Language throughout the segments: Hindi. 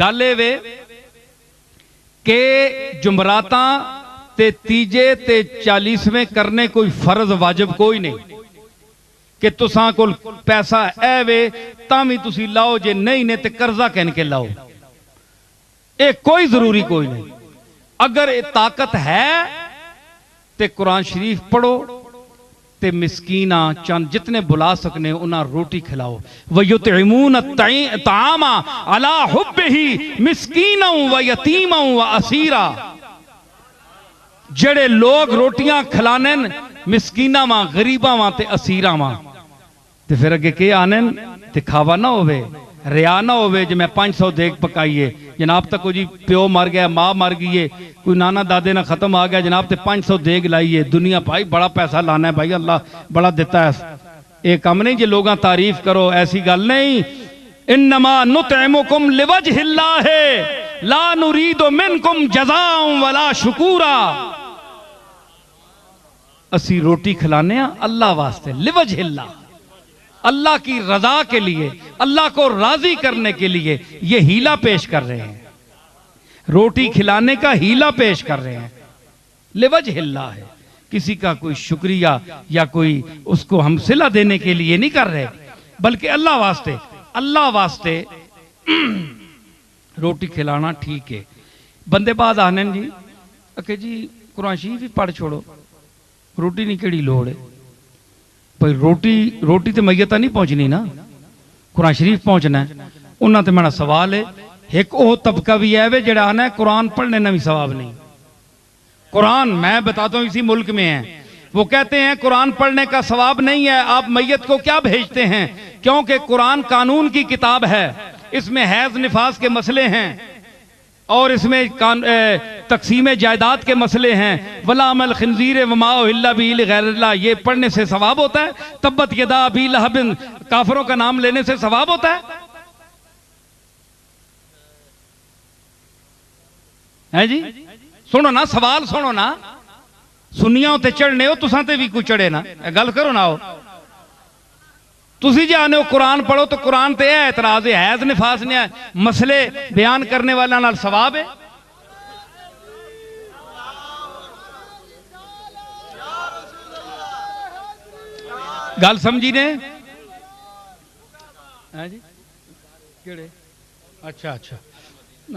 गल ए वे कि जुमरातां ते तीजे ते 40वें करने कोई फर्ज वाजिब कोई नहीं कि तुसां कोल पैसा है वे तां भी तुसी लाओ, जे नहीं ने ते कर्जा कहन के लाओ, ये कोई जरूरी कोई नहीं। अगर ये ताकत है ते कुरान शरीफ पढ़ो ते मिसकीना चंद जितने बुला सकने उन्हें रोटी खिलाओ। वयुतइमून तामा अला हुब्बिही मिस्कीना व यतीमा व असीरा। जड़े लोग रोटियां खिलाने मिसकीना वा, गरीबा वा ते असीरा वा, ते फिर अगे के आने दिखावा ना होवे, रिया ना होवे। जे मैं 500 देग पकाइए जनाब तक जी प्यो मर गया, माँ मर गई है, कोई नाना दादे ना खत्म आ गया जनाब ते 500 देग लाइए। दुनिया भाई बड़ा पैसा लाना है, भाई अल्लाह बड़ा देता है। ये कम नहीं जे लोग तारीफ करो, ऐसी गल नहीं। इन्नमा नुतइमुकुम लिवजहिल्लाह ला नुरीदु मिनकुम जज़ाअन वला शुकूरा। असी रोटी खिलाने अल्लाह वास्ते, लिवजहिल्लाह, अल्लाह की रजा के लिए, अल्लाह को राजी करने के लिए ये हीला पेश कर रहे हैं। रोटी खिलाने का हीला पेश कर रहे हैं, लिवजहिल्लाह है। किसी का कोई शुक्रिया या कोई उसको हम सिला देने के लिए नहीं कर रहे, बल्कि अल्लाह वास्ते, अल्लाह वास्ते रोटी खिलाना ठीक है। बंदे बाद आने जी अके जी कुरान शरीफ भी पढ़ छोड़ो, रोटी नहीं केड़ी लोड़ है भाई। रोटी तो मैयत नहीं पहुंचनी ना, कुरान शरीफ पहुंचना है। उन्होंने तो मेरा सवाल है, एक वो तबका भी है वे जड़ा आना है कुरान पढ़ने ना भी सवाब नहीं। कुरान मैं बताता हूँ इसी मुल्क में है, वो कहते हैं कुरान पढ़ने का सवाब नहीं है, आप मैयत को क्या भेजते हैं? क्योंकि कुरान कानून की किताब है, इसमें हैज निफास के मसले हैं और इसमें तकसीम जायदाद के मसले हैं। वला अमल खिंजीर वमा उहिल्ला बिही लिगैरिल्लाह, ये पढ़ने से सवाब होता है। तब्बत यदा अबी लहब, काफिरों का नाम लेने से सवाब होता है जी? सुनो ना, सवाल सुनो ना, सुनिया ते चढ़ने हो, तुसां ते भी कोई चढ़े ना, गल करो ना। हो तुसी जे आने हो कुरान पढ़ो तो कुरान ते है एतराज है, हैज निफास ने मसले बयान करने वाला नाल सवाब है। गल समझी ने? जी केड़े? अच्छा अच्छा,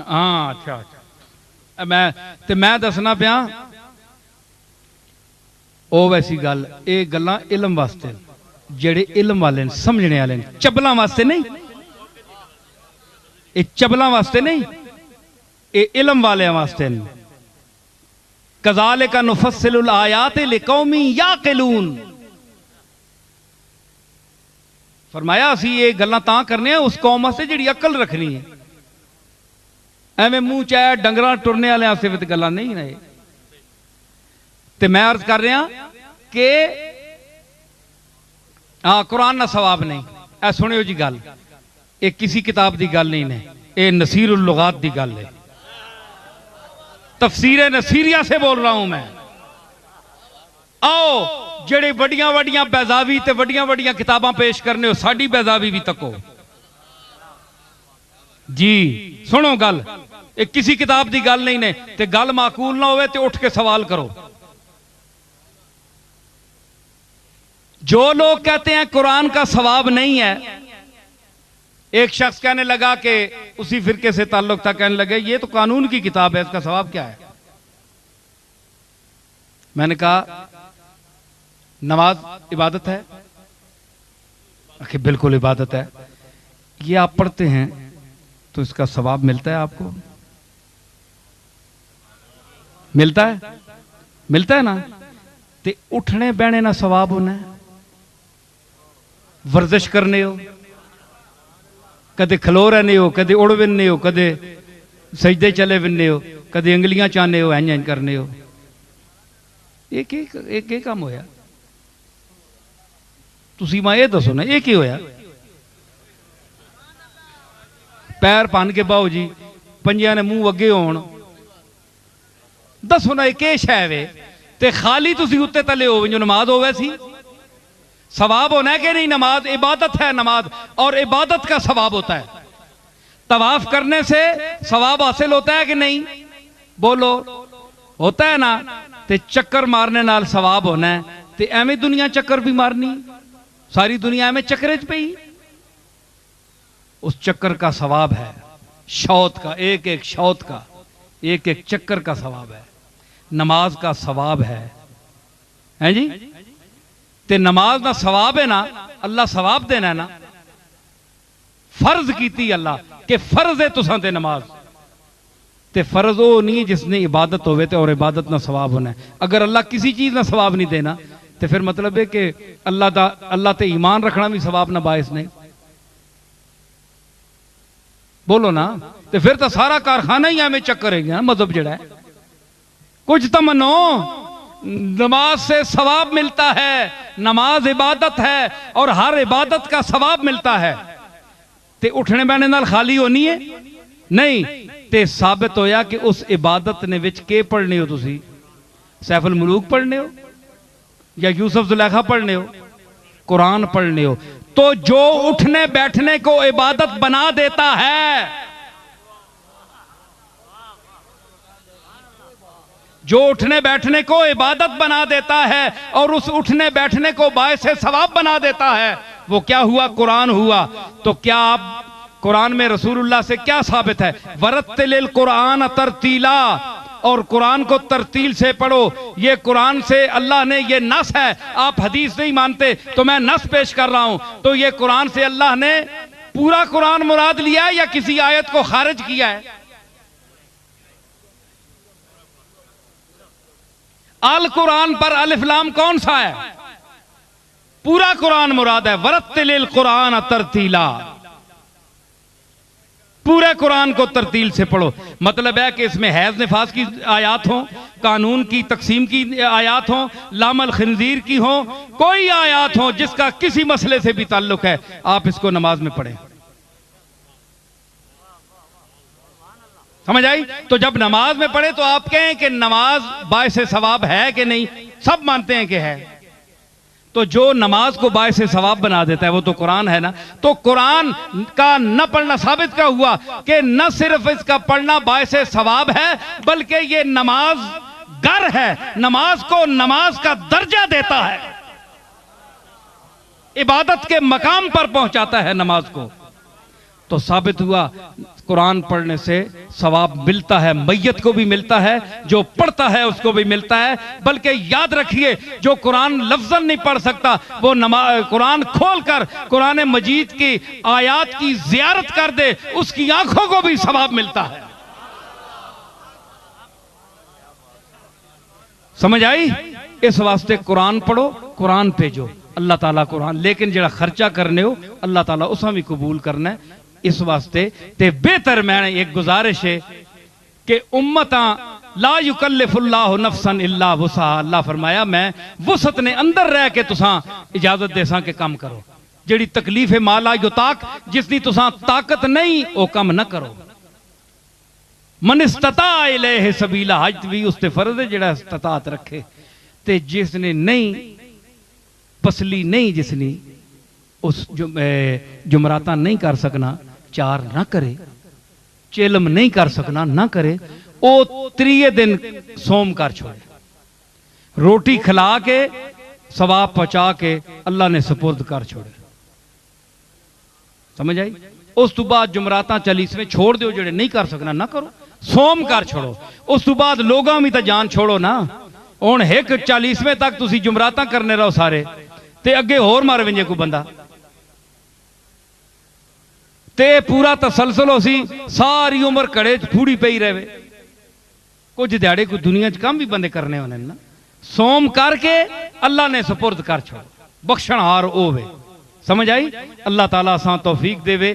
हाँ अच्छा अच्छा। मैं दसना पिया ओ वैसी गल, ये गल्लां इलम वास्ते, जेड़े इल्म वाले समझने वाले, चबला वास्ते नहीं, ये चबला वास्ते नहीं, ये इल्म वाले वास्ते। कज़ालिका नुफ़स्सिलुल आयाति लिक़ौमी याक़िलून। फरमाया असी ये गल्लां तां करने हैं उस कौम वास्ते जिहड़ी अकल रखनी है। एवें मुंह चाहे डंगरां टुरने वाले वास्ते गल्लां नहीं ने। ते मैं अर्ज कर रहा कि हाँ कुरान ना सवाब नहीं। ऐ सुनियो जी गल, ये किसी किताब की गल नहीं ने, ये नसीरुल लुगात की गल है। तफसीर नसीरिया से बोल रहा हूं मैं। आओ जेड़े वड्डियां वड्डियां बैजावी ते वड्डियां वड्डियां किताबां पेश करने हो, साडी बैजावी भी तको जी। सुनो गल, ये किसी किताब की गल नहीं ने, ते गल माकूल ना होवे ते उठ के सवाल करो। जो लोग कहते हैं कुरान का सवाब नहीं है, एक शख्स कहने लगा कि उसी फिरके से ताल्लुक था, कहने लगे ये तो कानून की किताब है, इसका सवाब क्या है? मैंने कहा नमाज इबादत है? आखिर बिल्कुल इबादत है। ये आप पढ़ते हैं तो इसका सवाब मिलता है आपको? मिलता है? मिलता है ना। ते उठने बहने ना सवाब होना है, वर्जिश करने हो, कदे खलो रहने हो, कदे उड़ विनने हो, कदे सजदे चले विनने हो, कदे अंगलियां चाहने हो, इंज इंज करने हो। एक काम होया? तुसी मां ये दसो ना, ये की होया? पैर भन के बाओ जी, पंजियां ने मुंह अगे होण, दसो ना ये शै वे? ते खाली तुसी उत्ते तले हो जो नमाज हो वैसी सवाब होना है कि नहीं? नमाज इबादत है, नमाज और इबादत का सवाब होता है। तवाफ करने से सवाब हासिल होता है कि नहीं? बोलो, होता है ना। ते चक्कर मारने नाल सवाब होना है, ते एवें दुनिया चक्कर भी मारनी, सारी दुनिया एवें चक्कर च पई, उस चक्कर का सवाब है, शौत का, एक एक शौत का, एक एक चक्कर का सवाब है, नमाज का सवाब है जी। ते नमाज का सवाब है ना, अल्लाह सवाब देना है ना, फर्ज कीती अल्लाह कि फर्ज है तुसां ते नमाज, ते फर्ज वो नहीं जिसने इबादत होवे ते और इबादत ना सवाब होना है। अगर अल्लाह किसी चीज ना सवाब नहीं देना तो फिर मतलब है कि अल्लाह ते ईमान रखना भी सवाब ना बायस नहीं। बोलो ना, तो फिर तो सारा कारखाना ही हमें चक्कर है मजहब जड़ा है। कुछ तो मनो, नमाज से सवाब मिलता है, नमाज इबादत है और हर इबादत का सवाब मिलता है। ते उठने बैठने नाल खाली होनी है नहीं, ते साबित होया कि उस इबादत ने विच के पढ़ने हो, तुसी सैफुल मुलूक पढ़ने हो या यूसुफ जुलेखा पढ़ने हो, कुरान पढ़ने हो। तो जो उठने बैठने को इबादत बना देता है, जो उठने बैठने को इबादत बना देता है और उस उठने बैठने को बायस सवाब बना देता है, वो क्या हुआ? कुरान हुआ। तो क्या आप कुरान में रसूलुल्लाह से क्या साबित है? वरत्तिलिल कुरान तरतीला, और कुरान को तरतील से पढ़ो। ये कुरान से अल्लाह ने, ये नस है, आप हदीस नहीं मानते तो मैं नस पेश कर रहा हूं। तो ये कुरान से अल्लाह ने पूरा कुरान मुराद लिया है या किसी आयत को खारिज किया है? अल कुरान पर अलिफ लाम कौन सा है? पूरा कुरान मुराद है। वरत्तिलिल कुरान तरतीला, पूरे कुरान को तरतील से पढ़ो। मतलब है कि इसमें हैज निफास की आयात हो, कानून की तकसीम की आयात हो, लामल खिंजीर की हो, कोई आयात हो जिसका किसी मसले से भी ताल्लुक है, आप इसको नमाज में पढ़ें। समझ आई? तो जब नमाज में पढ़े तो आप कहें कि नमाज बायस सवाब है कि नहीं? सब मानते हैं कि है। तो जो नमाज को बायस सवाब बना देता है वो तो कुरान है ना। तो कुरान का न पढ़ना साबित क्या हुआ कि न सिर्फ इसका पढ़ना बायस सवाब है, बल्कि ये नमाज गर है, नमाज को नमाज का दर्जा देता है, इबादत के मकाम पर पहुंचाता है नमाज को। तो साबित हुआ कुरान पढ़ने से सवाब मिलता है, मैयत को भी मिलता है, जो पढ़ता है उसको भी मिलता है। बल्कि याद रखिए, जो कुरान लफ्ज़न नहीं पढ़ सकता वो कुरान खोलकर कुरान मजीद की आयात की ज़ियारत कर दे, उसकी आंखों को भी सवाब मिलता है। समझ आई? इस वास्ते कुरान पढ़ो, कुरान भेजो, अल्लाह ताला कुरान, लेकिन जरा खर्चा करने हो अल्लाह ताला उसा भी कबूल करना है। इस वास्ते ते बेहतर मैंने एक गुजारिश है कि उम्मता ला युकल्लिफुल्लाहु नफ्सन इल्ला वुसअहा, अल्लाह फरमाया मैं वुसत ने अंदर रह के तुसां इजाजत देसां के काम करो। जेड़ी तकलीफ है माला युताक, जिसकी तुसां ताकत नहीं वो काम न करो। मन इस्तता इलैहि सबीला, हज भी उसते फर्ज है जेड़ा इस्तताअत रखे। ते जिसने नहीं पसली नहीं, जिसने उस जुमराता नहीं कर सकना, चार ना करे, चेलम नहीं कर सकना ना करे, ओ त्रिये दिन सोम कर छोड़े, रोटी खिला के सवाब पहुंचा के अल्लाह ने सुपुर्द कर छोड़े। समझ आई? उस तो बाद जुमराता चालीस में छोड़ दो, जेड़े नहीं कर सकना ना करो, सोम कर छोड़ो। उस तो बाद लोगों में तो जान छोड़ो ना। हुण एक 40वें तक तुसी जुमराता करने रहो सारे, ते अगे होर मार वेंजे कोई बंदा, ते पूरा तसलसल हो सी, सारी उम्र घड़े फूड़ी पई रहे। कुछ दिहाड़े कोई दुनिया च काम भी बंदे करने होने ना। सोम करके अल्लाह ने सुपुर्द कर छोड़ो, बख्शणहार होवे। समझ आई? अल्लाह ताला असां तौफीक देवे।